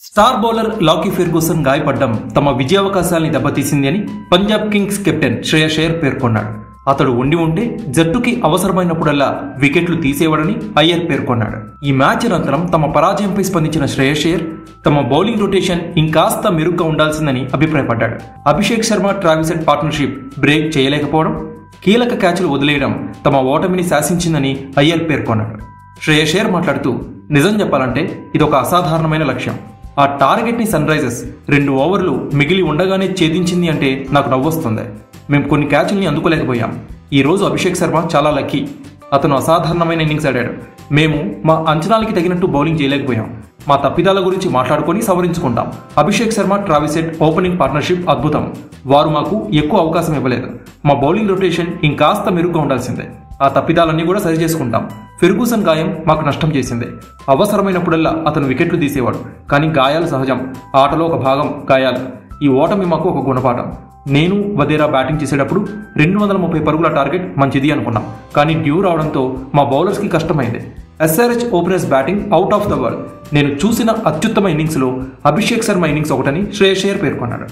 Star bowler Lockie Ferguson గాయపడ్డం తమ విజయావకాశాల్ని దెబ్బతీసింది అని Punjab Kings captain Shreyas Iyer పేర్కొన్నాడు. అతడు ఉంటే జట్టుకి అవసరమైనప్పుడల్లా వికెట్లు తీసేవాడని అయ్యర్ పేర్కొన్నాడు. ఈ మ్యాచ్ అనంతరం తమ పరాజయంపై స్పందించిన శ్రేయస్ అయ్యర్ తమ బౌలింగ్ రొటేషన్ ఇంకాస్త మెరుగ్గా ఉండాల్సిందని అభిప్రాయపడ్డాడు. Abhishek Sharma Travis Head partnership break చేయలేకపోవడం, కీలక క్యాచ్లు వదిలేయడం తమ ఓటమిని శాసించిందని అయ్యర్ పేర్కొన్నాడు. శ్రేయస్ అయ్యర్ మాట్లాడుతూ, నిజం చెప్పాలంటే ఇదొక అసాధారణమైన లక్ష్యం. ఆ టార్గెట్ని సన్ రైజర్స్ 2 ఓవర్లు మిగిలి ఉండగానే ఛేదించింది అంటే నాకు నవ్వొస్తుంది. మేము కొన్ని క్యాచ్ల్ని అందుకోలేకపోయాం. ఈ రోజు అభిషేక్ శర్మ చాలా లక్కీ. అతను అసాధారణమైన ఇన్నింగ్స్ ఆడాడు. మేము మా అంచనాలకి తగినట్టు బౌలింగ్ చేయలేకపోయాం. మా తప్పిదాల గురించి మాట్లాడుకొని సవరించుకుంటాం. Abhishek Sharma Travis Head opening partnership అద్భుతం. వారు మాకు ఎక్కువ అవకాశం ఇవ్వలేదు. మా బౌలింగ్ రొటేషన్ ఇంకాస్త మెరుగ్గా ఉండాల్సిందే. ఆ తప్పిదాలన్నీ కూడా సరి చేసుకుంటాం. ఫెర్గూసన్ గాయం మాకు నష్టం చేసింది. అవసరమైనప్పుడల్లా అతను వికెట్లు తీసేవాడు. కానీ గాయాలు సహజం. ఆటలో ఒక భాగం గాయాలు. ఈ ఓటమి మాకు ఒక గుణపాఠం. నేను వదేరా బ్యాటింగ్ చేసేటప్పుడు 230 పరుగుల టార్గెట్ మంచిది అనుకున్నాం. కానీ డ్యూ రావడంతో మా బౌలర్స్కి కష్టమైంది. SRH openers batting out of the world. నేను చూసిన అత్యుత్తమ ఇన్నింగ్స్లో అభిషేక్ శర్మ ఇన్నింగ్స్ ఒకటని శ్రేయస్ అయ్యర్ పేర్కొన్నాడు.